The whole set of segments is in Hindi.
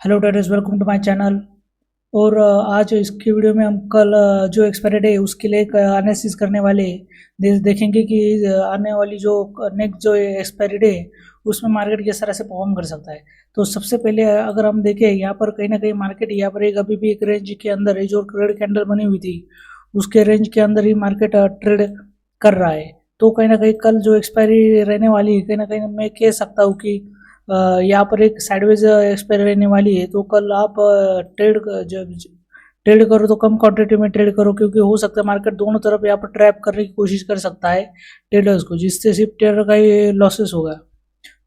Hello traders, welcome to my channel. और आज इसकी वीडियो में हम कल जो एक्सपायरी डे है उसके लिए एक एनालिसिस करने वाले हैं। देखेंगे कि आने वाली जो नेक्स्ट जो एक्सपायरी डे है उसमें मार्केट किस तरह से परफॉर्म कर सकता है। तो सबसे पहले अगर हम देखें यहाँ पर कहीं ना कहीं मार्केट यहाँ पर एक अभी भी एक रेंज के अंदर है, जो रेड कैंडल बनी हुई थी उसके रेंज के अंदर ही मार्केट ट्रेड कर रहा है। तो कहीं ना कहीं कल जो एक्सपायरी रहने वाली है, कहीं ना कहीं मैं कह सकता हूँ कि यहाँ पर एक साइडवेज एक्सपायरी रहने वाली है। तो कल आप ट्रेड करो तो कम क्वांटिटी में ट्रेड करो, क्योंकि हो सकता है मार्केट दोनों तरफ यहाँ पर ट्रैप करने की कोशिश कर सकता है ट्रेडर्स को, जिससे सिर्फ ट्रेडर का ही लॉसेस होगा।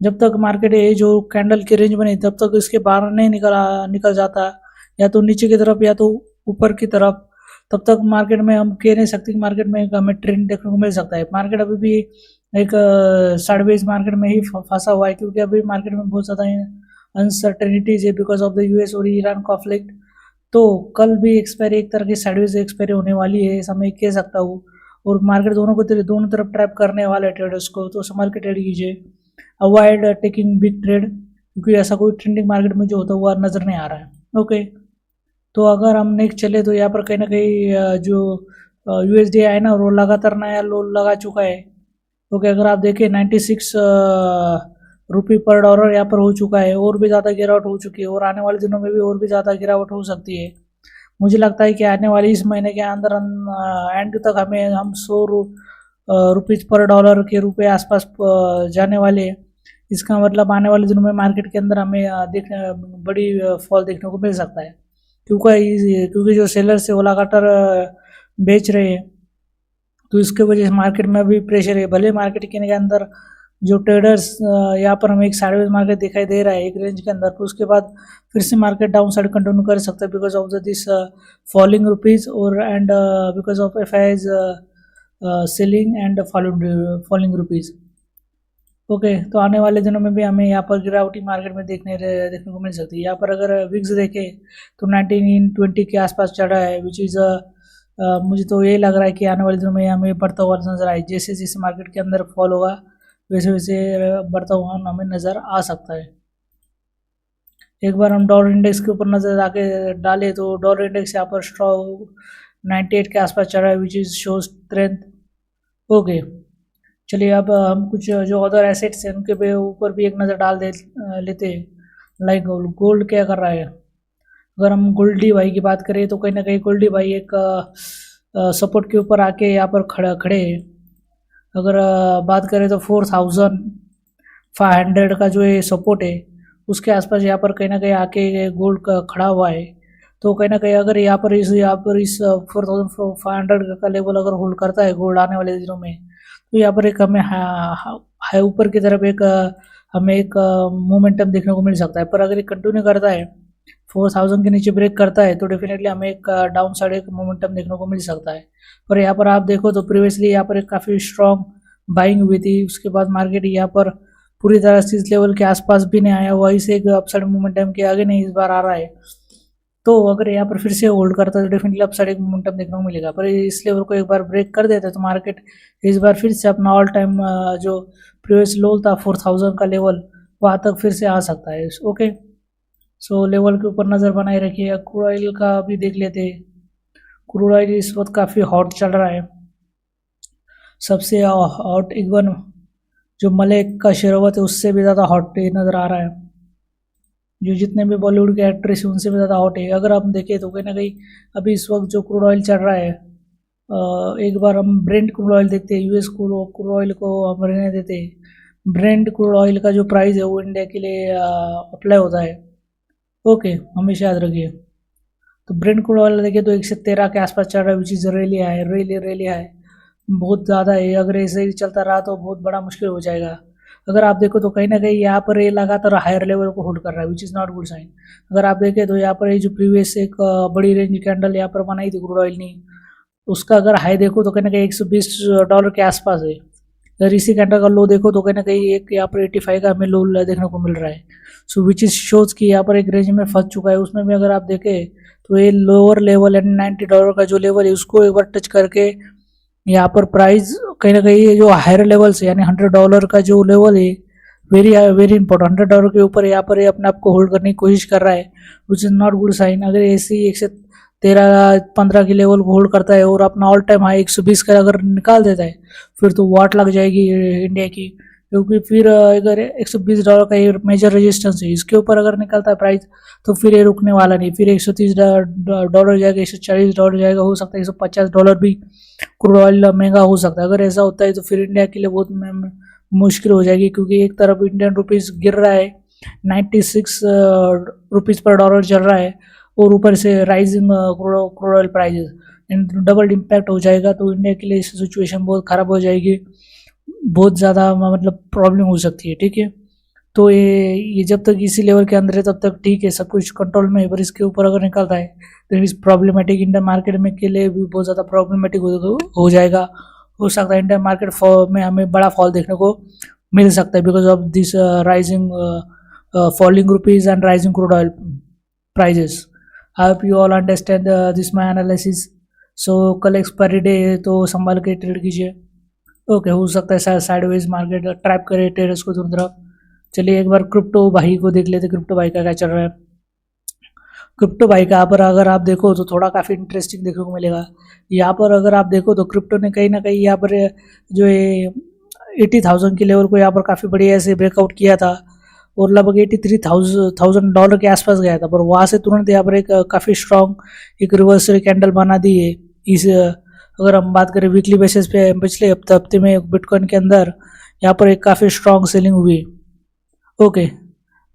जब तक मार्केट ये जो कैंडल की रेंज बनी तब तक इसके बाहर नहीं निकल जाता, या तो नीचे की तरफ या तो ऊपर की तरफ, तब तक मार्केट में हम कह नहीं सकते कि मार्केट में हमें ट्रेंड देखने को मिल सकता है। मार्केट अभी भी एक साइडवेज मार्केट में ही फंसा हुआ है, क्योंकि अभी मार्केट में बहुत ज़्यादा अनसर्टेनिटीज है बिकॉज ऑफ द यूएस और ईरान कॉन्फ्लिक्ट। तो कल भी एक्सपायरी एक तरह की साइडवेज एक्सपायरी होने वाली है, ऐसा मैं कह सकता हूँ। और मार्केट दोनों तरफ ट्रैप करने वाले ट्रेडर्स को, तो संभाल के ट्रेड कीजिए। अवॉइड टेकिंग बिग ट्रेड, क्योंकि ऐसा कोई ट्रेंडिंग मार्केट में जो होता है वो नज़र नहीं आ रहा है। ओके, तो अगर हम नेक्स्ट चले तो यहाँ पर कहीं ना कहीं जो यूएसडी है ना वो लगातार नया लो लगा चुका है। क्योंकि अगर आप देखें 96 रुपये पर डॉलर यहाँ पर हो चुका है, और भी ज़्यादा गिरावट हो चुकी है, और आने वाले दिनों में भी और भी ज़्यादा गिरावट हो सकती है। मुझे लगता है कि आने वाली इस महीने के अंदर एंड तक हम 100 रुपीज़ पर डॉलर के रुपये आसपास जाने वाले हैं। इसका मतलब आने वाले दिनों में मार्केट के अंदर हमें देखने बड़ी फॉल देखने को मिल सकता है, क्योंकि जो सेलर्स है वो लगातार बेच रहे हैं। तो इसके वजह से मार्केट में भी प्रेशर है। भले मार्केट के अंदर जो ट्रेडर्स यहाँ पर हमें एक साइडवेज मार्केट दिखाई दे रहा है एक रेंज के अंदर, तो उसके बाद फिर से मार्केट डाउन साइड कंटिन्यू कर सकता है because of this falling rupees और and because of FIIs selling and falling rupees. Okay, तो आने वाले दिनों में भी हमें यहाँ पर गिरावटी मार्केट में देखने को मिल सकती है। यहाँ पर अगर विक्स देखें तो 1920 के आसपास चढ़ा है, विच इज़ मुझे तो यही लग रहा है कि आने वाले दिनों में हमें बढ़ता हुआ नजर आए। जैसे जैसे मार्केट के अंदर फॉल होगा वैसे वैसे बढ़ता हुआ हमें नज़र आ सकता है। एक बार हम डॉलर इंडेक्स के ऊपर नज़र आके डालें तो डॉलर इंडेक्स यहाँ पर स्ट्रॉन्ग 98 के आसपास चढ़ा है, which is show strength. Okay, चलिए अब हम कुछ जो अदर एसेट्स हैं उनके ऊपर भी एक नज़र डाल लेते हैं। लाइक गोल्ड क्या कर रहा है। अगर हम गोल्डी भाई की बात करें तो कहीं ना कहीं गोल्डी भाई एक सपोर्ट के ऊपर आके यहाँ पर खड़े हैं। अगर बात करें तो 4500 का जो ये सपोर्ट है उसके आसपास यहाँ पर कहीं ना कहीं आके गोल्ड का खड़ा हुआ है। तो कहीं ना कहीं अगर यहाँ पर इस 4500 का लेवल अगर होल्ड करता है गोल्ड आने वाले दिनों में, तो यहाँ पर एक हमें हाई ऊपर की तरफ हमें एक मोमेंटम देखने को मिल सकता है। पर अगर ये कंटिन्यू करता है 4000 के नीचे ब्रेक करता है तो डेफिनेटली हमें एक डाउन साइड एक मोमेंटम देखने को मिल सकता है। पर यहाँ पर आप देखो तो प्रीवियसली यहाँ पर एक काफ़ी स्ट्रॉन्ग बाइंग हुई थी, उसके बाद मार्केट यहाँ पर पूरी तरह से इस लेवल के आसपास भी नहीं आया हुआ, इसे एक अपसाइड मोमेंटम के आगे नहीं इस बार आ रहा है। तो अगर यहाँ पर फिर से होल्ड करता है तो डेफिनेटली अपसाइड एक मोमेंटम देखने को मिलेगा। पर इस लेवल को एक बार ब्रेक कर देता है तो मार्केट इस बार फिर से अपना ऑल टाइम जो प्रीवियस लो था 4000 का लेवल वहाँ तक फिर से आ सकता है। ओके, सो लेवल के ऊपर नज़र बनाए रखिए। क्रूड ऑयल का भी देख लेते हैं। क्रूड ऑयल इस वक्त काफ़ी हॉट चल रहा है, सबसे हॉट इवन जो मलिक का शेरवत है उससे भी ज़्यादा हॉट नज़र आ रहा है। जो जितने भी बॉलीवुड के एक्ट्रेस हैं उनसे भी ज़्यादा हॉट है। अगर आप देखें तो कहीं ना कहीं अभी इस वक्त जो क्रूड ऑयल चल रहा है, एक बार हम ब्रेंट क्रूड ऑयल देखते हैं। यूएस क्रूड ऑयल को हम रहने देते हैं। ब्रेंट क्रूड ऑयल का जो प्राइस है वो इंडिया के लिए अप्लाई होता है। ओके, हमेशा याद रखिए। तो ब्रेंट क्रूड ऑयल देखिए तो 113 के आसपास चल रहा है, विच इज़ रियली हाई, बहुत ज़्यादा है। अगर ऐसे ही चलता रहा तो बहुत बड़ा मुश्किल हो जाएगा। अगर आप देखो तो कहीं ना कहीं यहाँ पर ये लगातार हायर लेवल को होल्ड कर रहा है, which is not good sign. अगर आप देखें तो यहाँ पर ये जो प्रीवियस एक बड़ी रेंज कैंडल यहाँ पर बनाई थी क्रूड ऑयल ने, उसका अगर हाई देखो तो कहीं ना कहीं $120 के आसपास है। अगर इसी कैंडल का लो देखो तो कहीं ना कहीं एक यहाँ पर 85 का हमें लो देखने को मिल रहा है। सो विच इज शोज कि यहाँ पर एक रेंज में फंस चुका है। उसमें भी अगर आप देखें तो ये लोअर लेवल यानी $90 का जो लेवल है उसको एक बार टच करके यहाँ पर प्राइस कहीं ना कहीं जो हायर लेवल से यानी $100 का जो लेवल है वेरी इंपॉर्टेंट। $100 के ऊपर यहाँ पर ये अपने आप को होल्ड करने की कोशिश कर रहा है, which is not good sign. अगर ऐसे ही 113-15 की लेवल को होल्ड करता है और अपना ऑल टाइम हाई 120 का अगर निकाल देता है, फिर तो वाट लग जाएगी इंडिया की, क्योंकि फिर अगर $120 का ये मेजर रेजिस्टेंस है, इसके ऊपर अगर निकलता है प्राइस तो फिर ये रुकने वाला नहीं, फिर $130 जाएगा, $140 जाएगा, हो सकता है $150 भी क्रूड ऑयल महंगा हो सकता है। अगर ऐसा होता है तो फिर इंडिया के लिए बहुत मुश्किल हो जाएगी, क्योंकि एक तरफ इंडियन रुपीज़ गिर रहा है, 96 रुपीज़ पर डॉलर चल रहा है, और ऊपर से rising crude oil prices, double impact हो जाएगा। तो इंडिया के लिए सिचुएशन बहुत ख़राब हो जाएगी, बहुत ज़्यादा मतलब प्रॉब्लम हो सकती है। ठीक है, तो ये जब तक इसी लेवल के अंदर है तब तक ठीक है, सब कुछ कंट्रोल में है, पर इसके ऊपर अगर निकलता है तो इस प्रॉब्लमेटिक इंडियन मार्केट में के लिए भी बहुत ज़्यादा प्रॉब्लमेटिक हो जाएगा। हो सकता है इंडियन मार्केट में हमें बड़ा फॉल देखने को मिल सकता है, because of this rising falling rupees and rising crude oil prices. I hope you all understand this my analysis. So कल एक्सपायरी डे है, तो संभाल के ट्रेड कीजिए। ओके, हो सकता है साइडवेज मार्केट ट्रैप करे ट्रेडर्स को दोनों तरफ। चलिए एक बार क्रिप्टो भाई को देख लेते, क्रिप्टो भाई का क्या चल रहा है। क्रिप्टो भाई का यहाँ पर अगर आप देखो तो थोड़ा काफ़ी इंटरेस्टिंग देखने को मिलेगा। यहाँ पर अगर आप देखो तो क्रिप्टो ने कहीं ना कहीं यहाँ पर जो है 80,000 की लेवल को यहाँ पर काफ़ी बढ़िया से ब्रेकआउट किया था, और लगभग $83,000 के आसपास गया था, पर वहाँ से तुरंत यहाँ पर एक काफ़ी स्ट्रॉन्ग एक रिवर्सल कैंडल बना दी है। इस अगर हम बात करें वीकली बेसिस पे, पिछले हफ्ते में बिटकॉइन के अंदर यहाँ पर एक काफ़ी स्ट्रॉन्ग सेलिंग हुई। ओके,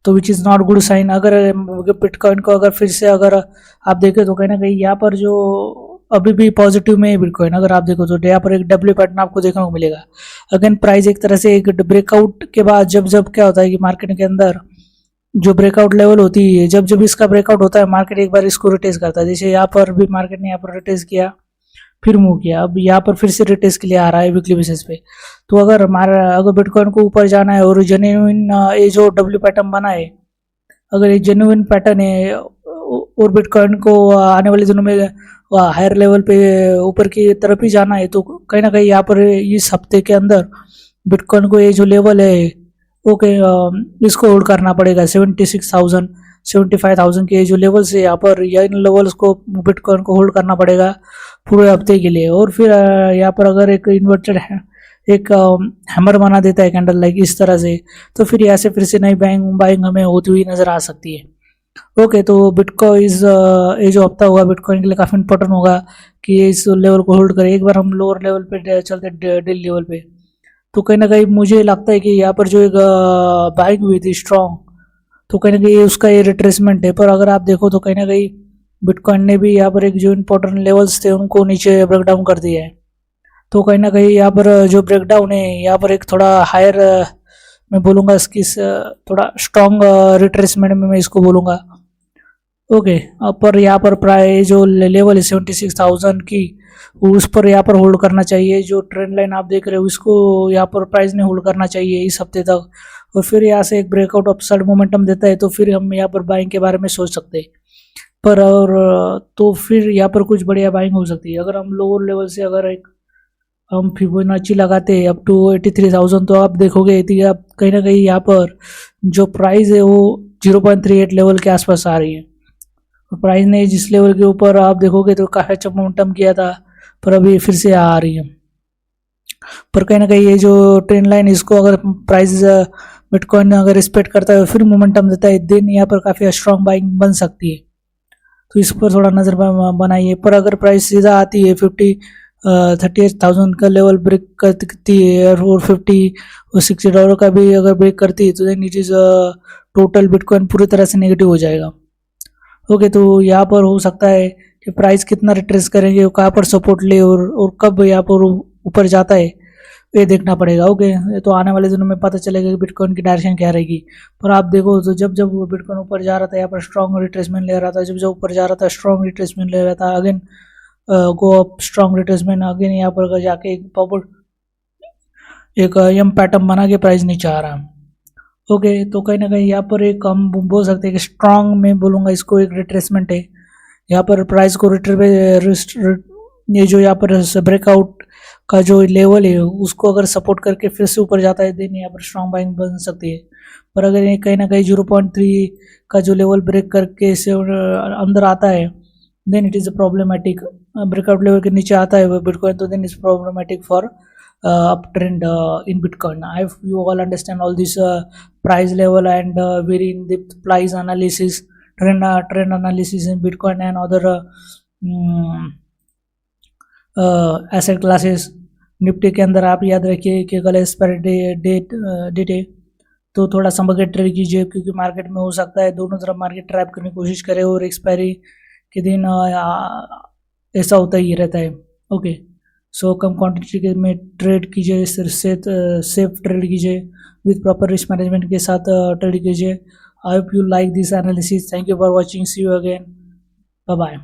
तो which is not good sign. अगर बिटकॉइन को अगर फिर से अगर आप देखें तो कहीं ना कहीं यहाँ पर जो अभी भी पॉजिटिव में है बिटकॉइन, अगर आप देखो तो यहाँ पर एक डब्ल्यू पैटर्न आपको देखने को मिलेगा। अगेन प्राइस एक तरह से एक ब्रेकआउट के बाद जब क्या होता है कि मार्केट के अंदर जो ब्रेकआउट लेवल होती है, जब इसका ब्रेकआउट होता है मार्केट एक बार इसको रिटेस्ट करता है। जैसे यहाँ पर भी मार्केट ने यहाँ पर रिटेस्ट किया, फिर मूव किया, अब यहाँ पर फिर से रिटेस्ट के लिए आ रहा है वीकली बेसिस पे। तो अगर बिटकॉइन को ऊपर जाना है और जेन्युइन ये जो डब्ल्यू पैटर्न बना है, अगर ये जेन्युइन पैटर्न है और बिटकॉइन को आने वाले दिनों में हायर लेवल पे ऊपर की तरफ ही जाना है, तो कहीं ना कहीं यहाँ पर इस हफ्ते के अंदर बिटकॉइन को ये जो लेवल है ओके इसको होल्ड करना पड़ेगा। 76,000 75,000 के जो लेवल्स है यहाँ पर, या इन लेवल्स को बिटकॉइन को होल्ड करना पड़ेगा पूरे हफ्ते के लिए। और फिर यहाँ पर अगर एक इन्वर्टेड है एक हैमर बना देता है कैंडल लाइक इस तरह से, तो फिर यहाँ से फिर से नई बाइंग हमें होती हुई नजर आ सकती है। ओके, तो बिटकॉइन ये जो हफ्ता होगा बिटकॉइन के लिए काफ़ी इंपॉर्टेंट होगा कि इस लेवल को होल्ड करे। एक बार हम लोअर लेवल पे चलते डेली लेवल पे, तो कहीं ना कहीं मुझे लगता है कि यहाँ पर जो एक बाइंग हुई थी स्ट्रॉन्ग, तो कहीं ना कहीं उसका ये रिट्रेसमेंट है। पर अगर आप देखो तो कहीं ना कहीं बिटकॉइन ने भी यहाँ पर एक जो इंपॉर्टेंट लेवल्स थे उनको नीचे ब्रेकडाउन कर दिया है। तो कहीं ना कहीं यहाँ पर जो ब्रेकडाउन है यहाँ पर एक थोड़ा हायर मैं बोलूँगा इसकी थोड़ा स्ट्रॉन्ग रिट्रेसमेंट में मैं इसको बोलूँगा। ओके, पर यहाँ पर प्राय जो लेवल है 76,000 की, उस पर यहाँ पर होल्ड करना चाहिए। जो ट्रेंड लाइन आप देख रहे हो इसको यहाँ पर प्राइस ने होल्ड करना चाहिए इस हफ्ते तक, और फिर यहाँ से एक ब्रेकआउट अपसाइड मोमेंटम देता है तो फिर हम यहाँ पर बाइंग के बारे में सोच सकते हैं। पर और तो फिर यहाँ पर कुछ बढ़िया बाइंग हो सकती है। अगर हम लोअर लेवल से अगर एक हम फिबोनाची लगाते हैं अप टू 83,000, तो आप देखोगे कि आप कहीं ना कहीं यहाँ पर जो प्राइस है वो 0.38 लेवल के आसपास आ रही है। प्राइस ने जिस लेवल के ऊपर आप देखोगे तो काफ़ी अच्छा मोमेंटम किया था, पर अभी फिर से आ रही है। पर कहीं ना कहीं ये जो ट्रेंड लाइन इसको अगर प्राइस बिटकॉइन अगर रिस्पेक्ट करता है फिर मोमेंटम देता है, दिन यहाँ पर काफ़ी स्ट्रॉन्ग बाइंग बन सकती है। तो इस पर थोड़ा नज़र बनाइए। पर अगर प्राइस सीधा आती है 38,000 का लेवल ब्रेक करती है और 50 और $60 का भी अगर ब्रेक करती है, तो then it is total Bitcoin पूरी तरह से नेगेटिव हो जाएगा। ओके, तो यहाँ पर हो सकता है कि प्राइस कितना रिट्रेस करेंगे, कहाँ पर सपोर्ट ले और कब यहाँ पर ऊपर जाता है ये देखना पड़ेगा। ओके, तो आने वाले दिनों में पता चलेगा कि बिटकॉइन की डायरेक्शन क्या रहेगी। पर आप देखो तो जब बिटकॉइन ऊपर जा रहा था यहाँ पर स्ट्रॉन्ग रिट्रेसमेंट ले रहा था, जब ऊपर जा रहा था स्ट्रॉन्ग रिट्रेसमेंट ले रहा था, again go up strong retracement, again यहाँ पर जाके एक एम पैटर्न बना के प्राइस नीचे आ रहा है। ओके, तो कहीं ना कहीं यहाँ पर एक हम बोल सकते हैं कि स्ट्रॉन्ग में बोलूँगा इसको एक रिट्रेसमेंट है। यहाँ पर प्राइस को ये जो यहाँ पर ब्रेकआउट का जो लेवल है उसको अगर सपोर्ट करके फिर से ऊपर जाता है देन यहाँ पर स्ट्रॉन्ग बाइंग बन सकती है। पर अगर ये कहीं ना कहीं 0.3 का जो लेवल ब्रेक करके से अंदर आता है then it is a problematic. Breakout level के नीचे आता है बिटकॉइन तो then is problematic for uptrend in Bitcoin. I hope you all understand all this price level and very in-depth price analysis, trend analysis in Bitcoin and other asset classes. Nifty के अंदर आप याद रखिए कि कल एक्सपायरी डेट है तो थोड़ा संभल के ट्रेड कीजिए क्योंकि मार्केट में हो सकता है दोनों तरफ मार्केट ट्रैप करने की कोशिश करे और एक्सपायरी के दिन ऐसा होता ही रहता है। ओके सो कम क्वांटिटी में ट्रेड कीजिए, सेफ ट्रेड कीजिए, विथ प्रॉपर रिस्क मैनेजमेंट के साथ ट्रेड कीजिए। I hope you like this analysis. Thank you for watching, see you again, bye bye.